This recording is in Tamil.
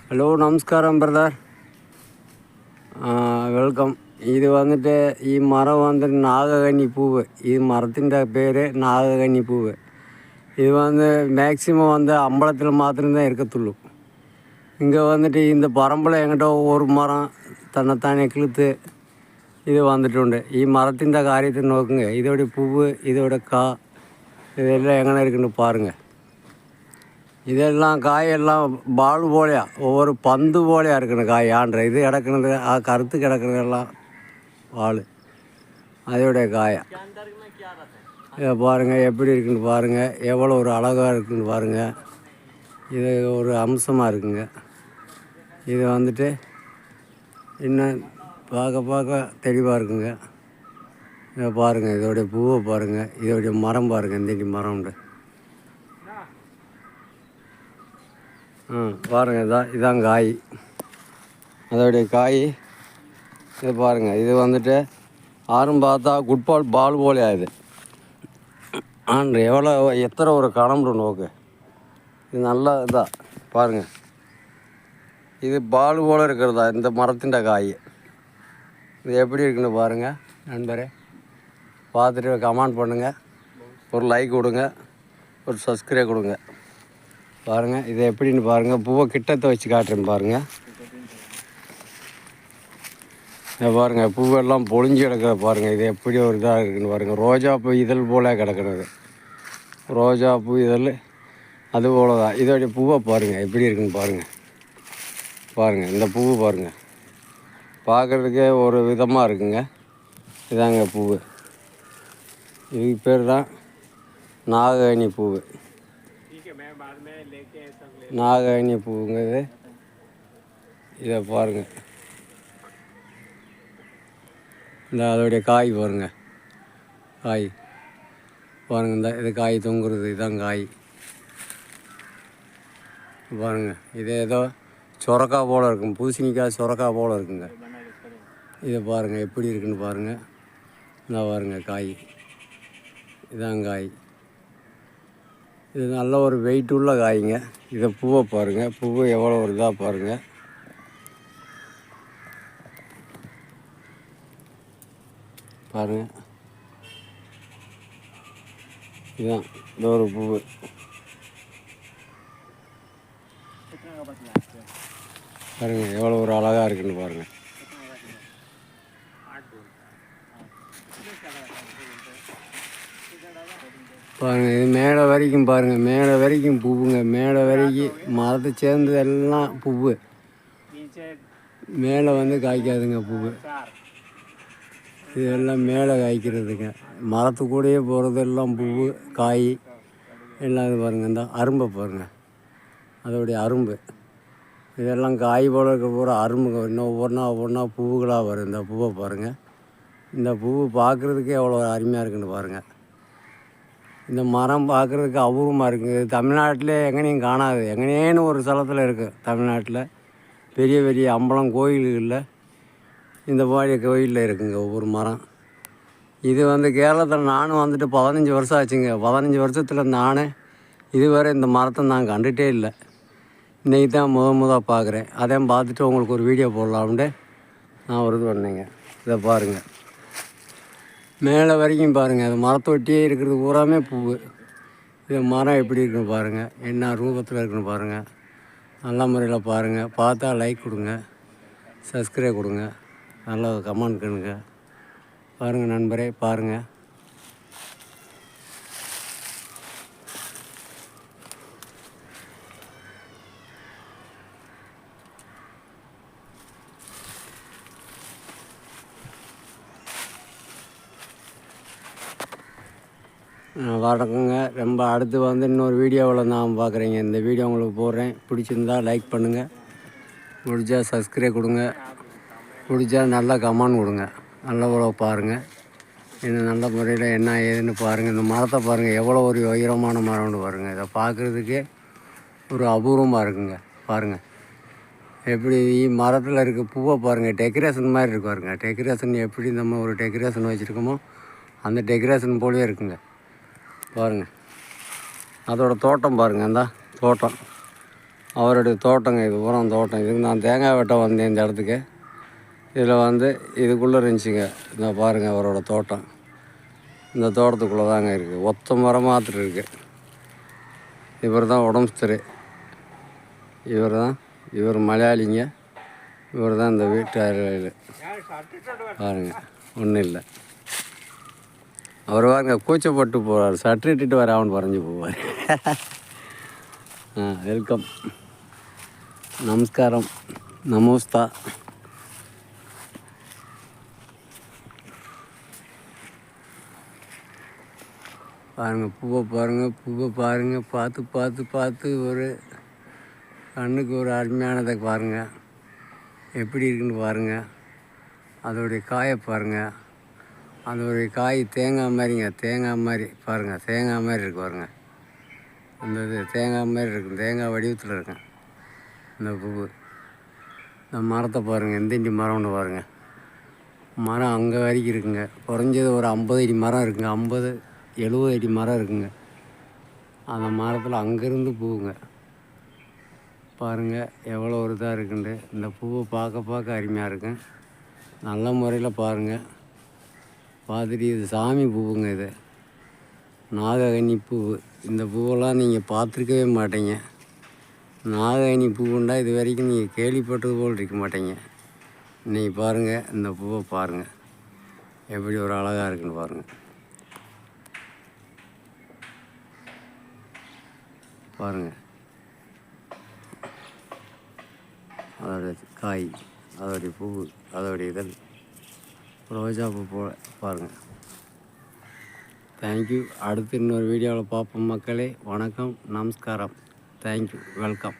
ஹலோ, நமஸ்காரம் பிரதர். வெல்கம். இது வந்துட்டு மரம் வந்துட்டு நாககன்னி பூவு. இது மரத்தின் பேர் நாககன்னி பூவு. இது வந்து மேக்சிமம் வந்து அம்பலத்தில் மாத்திரம்தான் இருக்கத்துள்ளு. இங்கே வந்துட்டு இந்த பரம்பில் எங்கிட்ட ஒரு மரம் தன்னைத்தானே கிழுத்து இது வந்துட்டு. மரத்தின் காரியத்தை நோக்குங்க. இதோடைய பூவு, இதோட கா, இதெல்லாம் எங்கே இருக்குன்னு பாருங்கள். இதெல்லாம் காயெல்லாம் பால் போலையா, ஒவ்வொரு பந்து போலையா இருக்கணும் காய். ஆன்ற இது கிடக்குனது கருத்து கிடக்குறதெல்லாம் பால், அதோடைய காயா. இதை பாருங்கள் எப்படி இருக்குன்னு பாருங்கள். எவ்வளோ ஒரு அழகாக இருக்குன்னு பாருங்கள். இது ஒரு அம்சமாக இருக்குங்க. இது வந்துட்டு இன்னும் பார்க்க தெளிவாக இருக்குங்க. இதை பாருங்கள், இதோடைய பூவை பாருங்கள், இதோடைய மரம் பாருங்கள். இந்த மரம்ண்டு பாருங்கள். இதான் காய், அதோடைய காய். இது பாருங்கள். இது வந்துட்டு ஆறும் பார்த்தா பால் போலே ஆகுது. எவ்வளோ எத்தனை ஒரு கணம்பு நோக்கு. இது நல்லா இதான் பாருங்கள். இது பால் போல் இருக்கிறதா இந்த மரத்தின் காய். இது எப்படி இருக்குன்னு பாருங்கள் நண்பரே. பார்த்துட்டு கமெண்ட் பண்ணுங்கள், ஒரு லைக் கொடுங்க, ஒரு சப்ஸ்கிரைப் கொடுங்க. பாருங்கள் இது எப்படின்னு பாருங்கள். பூவை கிட்டத்தை வச்சு காட்டுறேன் பாருங்கள். இதை பாருங்கள், பூவெல்லாம் பொழிஞ்சு கிடக்கிற பாருங்கள். இது எப்படி ஒரு இதாக இருக்குதுன்னு பாருங்கள். ரோஜா பூ இதழ் போல் கிடக்கிறது. ரோஜா பூ இதழ் அது போல தான். இதோடைய பூவை பாருங்கள் எப்படி இருக்குன்னு பாருங்கள். பாருங்கள் இந்த பூவு பாருங்கள், பார்க்குறதுக்கே ஒரு விதமாக இருக்குங்க. இதாங்க பூவு. இதுக்கு பேர் தான் நாககன்னி பூவு. நாககன்னி பூவுங்கிறது. இதை பாருங்கள். இந்த அதோடைய காய் பாருங்கள். காய் பாருங்கள். இந்த இது காய் தொங்குறது. இதுதான் காய் பாருங்கள். இது ஏதோ சொரக்காய் போல் இருக்கும், பூசணிக்காய் சொரக்காய் போல் இருக்குங்க. இதை பாருங்கள் எப்படி இருக்குன்னு பாருங்கள். இந்த பாருங்கள் காய், இதான் காய். இது நல்ல ஒரு வெயிட் உள்ள காய்ங்க. இதை பூவை பாருங்கள். பூவை எவ்வளோ ஒரு இதாக பாருங்கள். பாருங்கள் இதுதான் இந்த ஒரு பூவு. பாருங்கள் எவ்வளோ ஒரு அழகாக இருக்குன்னு பாருங்கள். பாருங்கள் இது மேலே வரைக்கும் பாருங்கள். மேலே வரைக்கும் பூவுங்க. மேலே வரைக்கும் மரத்தை சேர்ந்து எல்லாம் பூவு. மேலே வந்து காய்க்காதுங்க பூவு. இதெல்லாம் மேலே காய்க்கிறதுங்க. மரத்துக்கூடையே போகிறது எல்லாம் பூவு காய் எல்லாம். இது பாருங்கள், இந்த அரும்பை பாருங்கள், அதோடைய அரும்பு. இதெல்லாம் காய் போல் இருக்க பூரா அரும்புங்க. இன்னும் ஒவ்வொன்றா பூவுகளாக வரும். இந்த பூவை பாருங்கள். இந்த பூவு பார்க்குறதுக்கே எவ்வளோ அருமையாக இருக்குன்னு பாருங்கள். இந்த மரம் பார்க்குறதுக்கு அபூர்வமாக இருக்குது. தமிழ்நாட்டில் எங்கேனையும் காணாது. எங்கேனேன்னு ஒரு ஸ்தலத்தில் இருக்குது தமிழ்நாட்டில். பெரிய பெரிய அம்பலம் கோயில்களில் இந்த மாதிரி கோயிலில் இருக்குங்க ஒவ்வொரு மரம். இது வந்து கேரளத்தில் நானும் வந்துட்டு 15 வருஷம் ஆச்சுங்க. 15 வருஷத்தில் நானே இதுவரை இந்த மரத்தை நான் கண்டுகிட்டே இல்லை. இன்றைக்கி தான் முதல் பார்க்குறேன். அதையும் பார்த்துட்டு உங்களுக்கு ஒரு வீடியோ போடலாம்னு நான் ஒரு இது பண்ணேங்க. இதை பாருங்கள், மேலே வரைக்கும் பாருங்கள். அது மரத்தை ஒட்டியே இருக்கிறது பூராமே பூவு. இது மரம் எப்படி இருக்குன்னு பாருங்கள், என்ன ரூபத்தில் இருக்குன்னு பாருங்கள். நல்ல முறையில் பாருங்கள். பார்த்தா லைக் கொடுங்க, சப்ஸ்கிரைப் கொடுங்க, நல்லா கமெண்ட் பண்ணுங்க. பாருங்கள் நண்பரே, பாருங்கள். வணக்கங்க. ரொம்ப அடுத்து வந்து இன்னொரு வீடியோவில் நான் பார்க்குறேங்க. இந்த வீடியோ உங்களுக்கு போடுறேன். பிடிச்சிருந்தா லைக் பண்ணுங்கள், பிடிச்சா சப்ஸ்கிரைப் கொடுங்க, பிடிச்சா நல்லா கமெண்ட் கொடுங்க. நல்ல உழவு பாருங்கள். இன்னும் நல்ல முறையில் என்ன ஏதுன்னு பாருங்கள். இந்த மரத்தை பாருங்கள், எவ்வளோ ஒரு உயரமான மரம்னு பாருங்கள். இதை பார்க்குறதுக்கே ஒரு அபூர்வமாக இருக்குங்க. பாருங்கள் எப்படி மரத்தில் இருக்க பூவை பாருங்கள். டெக்கரேஷன் மாதிரி இருக்கு பாருங்கள். டெக்கரேஷன் எப்படி நம்ம ஒரு டெக்கரேஷன் வச்சுருக்கோமோ அந்த டெக்கரேஷன் போலவே இருக்குங்க. பாருங்கள் அதோட தோட்டம் பாருங்கள். அந்த தோட்டம் அவருடைய தோட்டங்க, இது பூரா தோட்டம். இதுக்கு நான் தேங்காய் வெட்ட வந்தேன் இந்த இடத்துக்கு. இதில் இதுக்குள்ளே இருந்துச்சுங்க. இந்த பாருங்கள் அவரோட தோட்டம். இந்த தோட்டத்துக்குள்ளே தாங்க இருக்குது. ஒத்த மரம் மாத்திரம் இருக்குது. இவர் தான் உடம்புஸ்தரு. இவர் மலையாளிங்க. இவர் தான் இந்த வீட்டு பாருங்கள், ஒன்றும் இல்லை. அவர் பாருங்க கூச்சப்பட்டு போவார். சட்டை இட்டுட்டு வர அவன் பறஞ்சு போவார். வெல்கம், நமஸ்காரம், நமோஸ்தா. பாருங்கள் பூவை பாருங்கள். பார்த்து ஒரு கண்ணுக்கு ஒரு அருமையானதை பாருங்கள். எப்படி இருக்குன்னு பாருங்கள். அதோடைய காயை பாருங்கள். அதோடைய காய் தேங்காய் மாதிரிங்க. தேங்காய் மாதிரி பாருங்கள். தேங்காய் மாதிரி இருக்கு பாருங்கள். அந்த இது தேங்காய் மாதிரி இருக்கும். தேங்காய் வடிவத்தில் இருக்கும் இந்த பூவு. இந்த மரத்தை பாருங்கள். எந்தண்டி மரம்னு பாருங்கள். மரம் அங்கே வரைக்கும் இருக்குங்க. குறைஞ்சது ஒரு 50 அடி மரம் இருக்குங்க. 50-70 அடி மரம் இருக்குங்க. அந்த மரத்தில் அங்கேருந்து பூவுங்க. பாருங்கள் எவ்வளோ ஒரு இதாக இருக்குண்டு. இந்த பூவை பார்க்க அருமையாக இருக்கும். நல்ல முறையில் பாருங்கள். பார்த்துட்டு இது சாமி பூவுங்க. இது நாககனி பூவு. இந்த பூவெல்லாம் நீங்கள் பார்த்துருக்கவே மாட்டீங்க. நாககனி பூவுண்டா இது வரைக்கும் நீங்கள் கேள்விப்பட்டது போல் இருக்க மாட்டீங்க. இன்றைக்கி பாருங்கள், இந்த பூவை பாருங்கள் எப்படி ஒரு அழகாக இருக்குன்னு பாருங்கள். பாருங்கள் அதோடைய காய், அதோடைய பூ, அதோடைய இதழ், ரோஜா பூ போல் பாருங்கள். தேங்க்யூ. அடுத்து இன்னொரு வீடியோவில் பார்ப்போம் மக்களே. வணக்கம், நமஸ்காரம். Thank you, welcome.